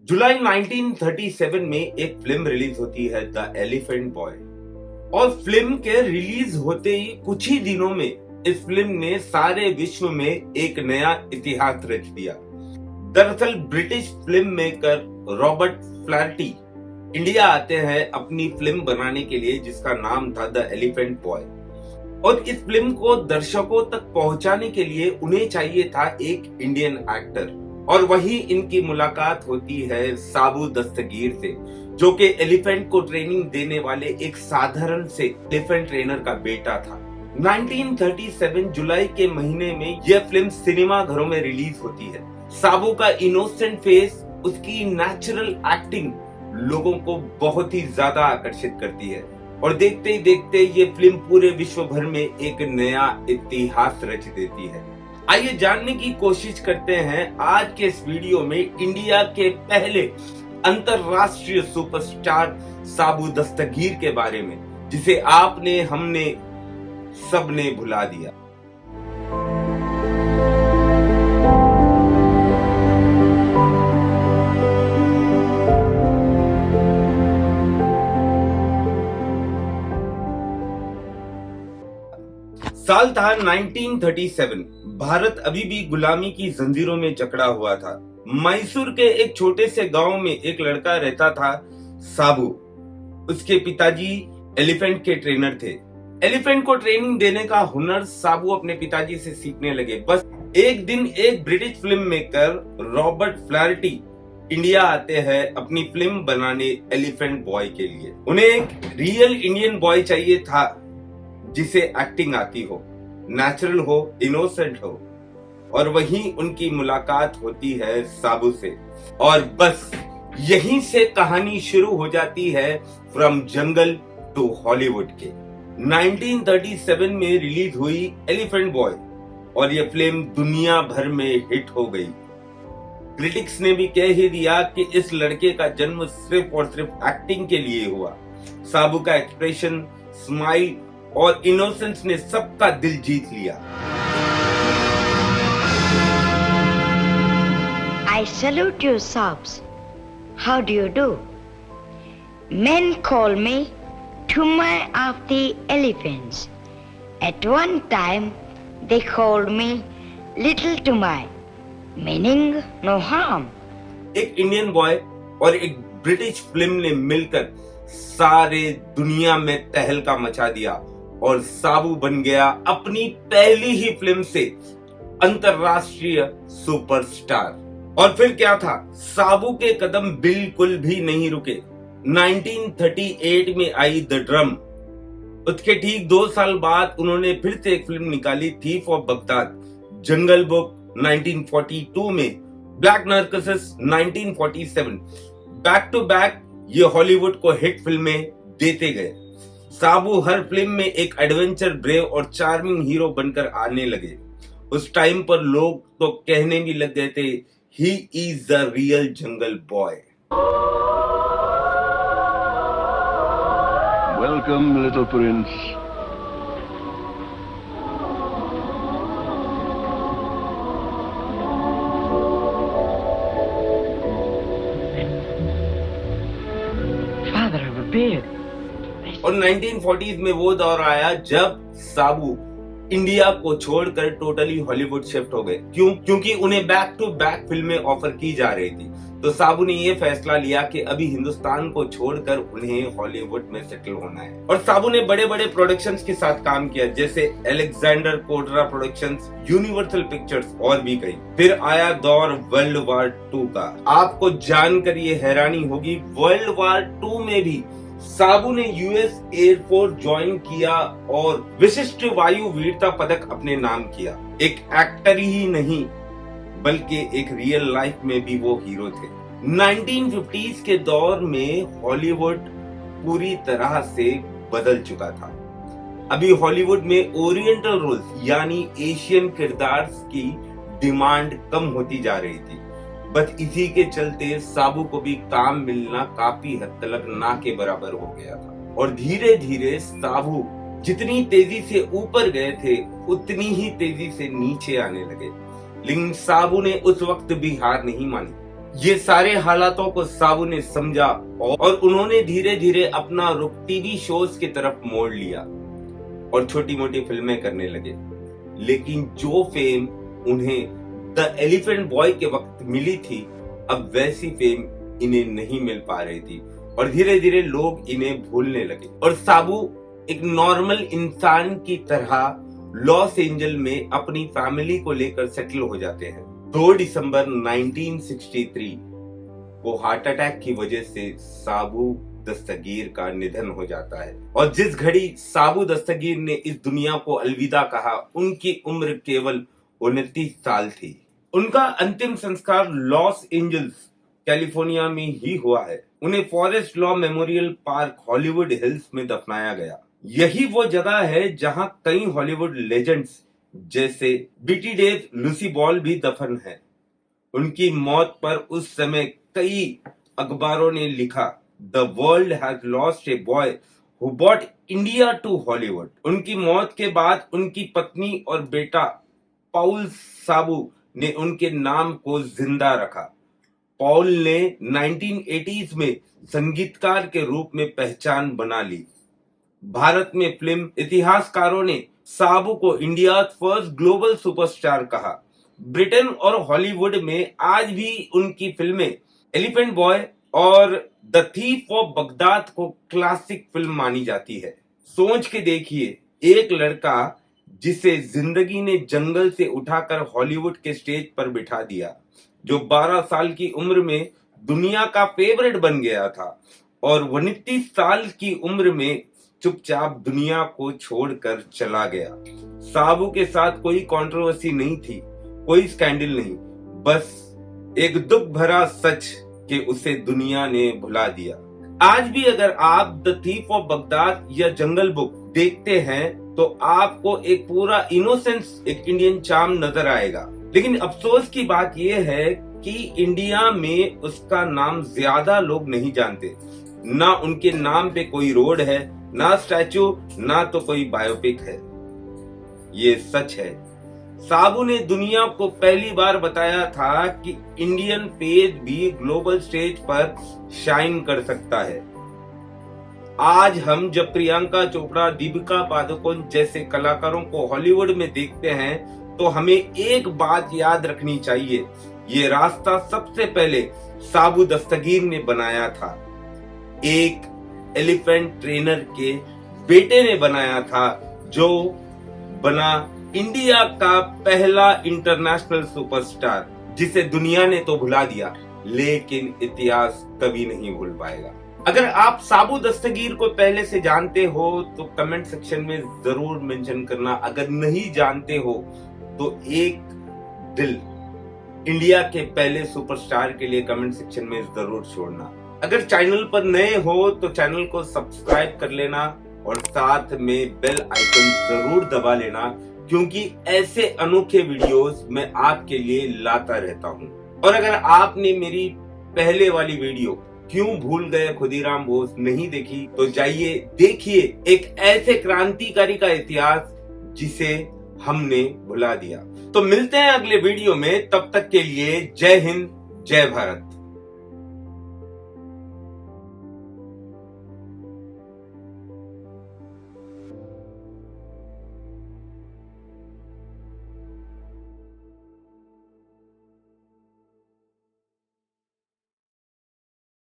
जुलाई 1937 में एक film release होती है, द एलिफेंट बॉय। और फिल्म के रिलीज होते ही कुछ ही दिनों में इस फिल्म ने सारे विश्व में एक नया इतिहास रच दिया। दरअसल British film maker Robert flirty India आते हैं अपनी फिल्म बनाने के लिए, जिसका नाम था द एलिफेंट बॉय। और इस फिल्म को दर्शकों तक पहुंचाने के लिए उन्हें चाहिए था एक इंडियन एक्टर, और वही इनकी मुलाकात होती है साबू दस्तगीर से, जो कि एलिफेंट को ट्रेनिंग देने वाले एक साधारण से एलिफेंट ट्रेनर का बेटा था। 1937 जुलाई के महीने में यह फिल्म सिनेमा घरों में रिलीज होती है। साबू का इनोसेंट फेस, उसकी नेचुरल एक्टिंग लोगों को बहुत ही ज्यादा आकर्षित करती है, और देखते ही देखते ये फिल्म पूरे विश्व भर में एक नया इतिहास रच देती है। आइए जानने की कोशिश करते हैं आज के इस वीडियो में इंडिया के पहले अंतरराष्ट्रीय सुपरस्टार साबू दस्तगीर के बारे में, जिसे आपने, हमने, सबने भुला दिया। साल था 1937। भारत अभी भी गुलामी की जंजीरों में जकड़ा हुआ था। मैसूर के एक छोटे से गांव में एक लड़का रहता था, साबू। उसके पिताजी एलिफेंट के ट्रेनर थे। एलिफेंट को ट्रेनिंग देने का हुनर साबू अपने पिताजी से सीखने लगे। बस एक दिन एक British film maker Robert flirty India आते हैं अपनी फिल्म बनाने एलिफेंट बॉय के लिए। उन्हें एक रियल इंडियन बॉय चाहिए था, जिसे एक्टिंग आती हो, नेचुरल हो, इनोसेंट हो। और वहीं उनकी मुलाकात होती है साबू से, और बस यहीं से कहानी शुरू हो जाती है फ्रॉम जंगल टू हॉलीवुड के। 1937 में रिलीज हुई एलिफेंट बॉय, और यह फिल्म दुनिया भर में हिट हो गई। क्रिटिक्स ने भी कह ही दिया कि इस लड़के का जन्म सिर्फ और सिर्फ एक्टिंग के लिए हुआ। साबू का एक्सप्रेशन, स्माइल और इनोसेंस ने सबका दिल जीत लिया। I salute you, Sabs. How do you do? Men call me Tumai of the elephants. At one time, they called me Little Tumai, meaning no harm. एक इंडियन बॉय और एक British film ने मिलकर सारे दुनिया में तहलका मचा दिया, और साबू बन गया अपनी पहली ही फिल्म से अंतरराष्ट्रीय सुपरस्टार। और फिर क्या था, साबू के कदम बिल्कुल भी नहीं रुके। 1938 में आई द ड्रम। उसके ठीक 2 साल बाद उन्होंने फिर से एक फिल्म निकाली, thief of Baghdad, jungle book 1942 में, black Narcissus 1947। Back to back ये हॉलीवुड को हिट फिल्में देते गए। साबू हर फिल्म में एक एडवेंचर, ब्रेव और चार्मिंग हीरो बनकर आने लगे। उस टाइम पर लोग तो कहने भी लग गए थे, he is the real jungle boy. Welcome little Prince. Father of a bear. और 1940s में वो दौर आया जब साबू इंडिया को छोड़कर टोटली हॉलीवुड शिफ्ट हो गए। क्योंकि उन्हें बैक टू बैक फिल्में ऑफर की जा रही थी। तो साबू ने ये फैसला लिया कि अभी हिंदुस्तान को छोड़कर उन्हें हॉलीवुड में सेटल होना है। और साबू ने बड़े बड़े प्रोडक्शंस के साथ काम किया, जैसे Alexander Kodra productions, universal pictures और भी कई। फिर आया दौर वर्ल्ड वार 2 का। आपको जानकर ये हैरानी होगी, वर्ल्ड वार 2 में भी साबू ने यूएस एयरफोर्स ज्वाइन किया और विशिष्ट वायु वीरता पदक अपने नाम किया। एक एक्टर ही नहीं, बल्कि एक रियल लाइफ में भी वो हीरो थे। 1950s के दौर में हॉलीवुड पूरी तरह से बदल चुका था। अभी हॉलीवुड में ओरिएंटल रोल्स यानी एशियन किरदार की डिमांड कम होती जा रही थी। बस इसी के चलते साबू को भी काम मिलना काफी हद तक ना के बराबर हो गया था। और धीरे धीरे साबू जितनी तेजी से ऊपर गए थे, उतनी ही तेजी से नीचे आने लगे। लेकिन साबू ने उस वक्त भी हार नहीं मानी। ये सारे हालातों को साबू ने समझा और उन्होंने धीरे धीरे अपना रुख टीवी शोज की तरफ मोड़ लिया और छोटी मोटी फिल्में करने लगे। लेकिन जो फेम उन्हें द एलिफेंट बॉय के वक्त मिली थी, अब वैसी फेम इन्हें नहीं मिल पा रही थी और धीरे धीरे लोग इन्हें भूलने लगे। और साबू एक नॉर्मल इंसान की तरह लॉस एंजल में अपनी फैमिली को लेकर सेटल हो जाते हैं। 2 दिसंबर 1963 को हार्ट अटैक की वजह से साबू दस्तगीर का निधन हो जाता है और जिस घड़ी साबू दस्तगीर ने इस दुनिया को अलविदा कहा, उनकी उम्र केवल 29 साल थी। उनका अंतिम संस्कार लॉस एंजल्स कैलिफोर्निया में ही हुआ है। उन्हें forest law memorial park Hollywood hills में दफनाया गया। यही वो जगह है जहां कई हॉलीवुड लेजेंड्स जैसे बीटी डेव, लूसी बॉल भी दफन है। उनकी मौत पर उस समय कई अखबारों ने लिखा, the world has lost a boy who bought India to Hollywood. उनकी मौत के बाद उनकी पत्नी और बेटा पॉल साबू ने उनके नाम को जिंदा रखा। पॉल ने 1980s में संगीतकार के रूप में पहचान बना ली। भारत में फिल्म इतिहासकारों ने साबू को इंडिया फर्स्ट ग्लोबल सुपरस्टार कहा। ब्रिटेन और हॉलीवुड में आज भी उनकी फिल्में एलिफेंट बॉय और द थीफ ऑफ बगदाद को क्लासिक फिल्म मानी जाती है। सोच के देखिए, एक लड़का जिसे जिंदगी ने जंगल से उठाकर हॉलीवुड के स्टेज पर बिठा दिया, जो 12 साल की उम्र में दुनिया का फेवरेट बन गया था और 29 साल की उम्र में चुपचाप दुनिया को छोड़कर चला गया। साबू के साथ कोई कंट्रोवर्सी नहीं थी, कोई स्कैंडल नहीं, बस एक दुख भरा सच कि उसे दुनिया ने भुला दिया। आज भी अगर आप द थीफ ऑफ बगदाद या जंगल बुक देखते हैं तो आपको एक पूरा इनोसेंस, एक इंडियन चार्म नजर आएगा। लेकिन अफसोस की बात यह है कि इंडिया में उसका नाम ज्यादा लोग नहीं जानते। ना उनके नाम पे कोई रोड है, ना स्टैचू, ना तो कोई बायोपिक है। ये सच है। साबू ने दुनिया को पहली बार बताया था कि इंडियन फेस भी ग्लोबल स्टेज पर शाइन कर सकता है। आज हम जब प्रियंका चोपड़ा, दीपिका पादुकोण जैसे कलाकारों को हॉलीवुड में देखते हैं तो हमें एक बात याद रखनी चाहिए, ये रास्ता सबसे पहले साबू दस्तगीर ने बनाया था। एक एलिफेंट ट्रेनर के बेटे ने बनाया था, जो बना इंडिया का पहला इंटरनेशनल सुपरस्टार, जिसे दुनिया ने तो भुला दिया लेकिन इतिहास कभी नहीं भूल पाएगा। अगर आप साबू दस्तगीर को पहले से जानते हो तो कमेंट सेक्शन में जरूर मेंशन करना। अगर नहीं जानते हो तो एक दिल इंडिया के पहले सुपरस्टार के लिए कमेंट सेक्शन में जरूर छोड़ना। अगर चैनल पर नए हो तो चैनल को सब्सक्राइब कर लेना और साथ में बेल आइकन जरूर दबा लेना, क्योंकि ऐसे अनोखे वीडियोस मैं आपके लिए लाता रहता हूं। और अगर आपने मेरी पहले वाली वीडियो क्यों भूल गए खुदीराम बोस नहीं देखी तो जाइए देखिए, एक ऐसे क्रांतिकारी का इतिहास जिसे हमने भुला दिया। तो मिलते हैं अगले वीडियो में, तब तक के लिए जय हिंद, जय भारत।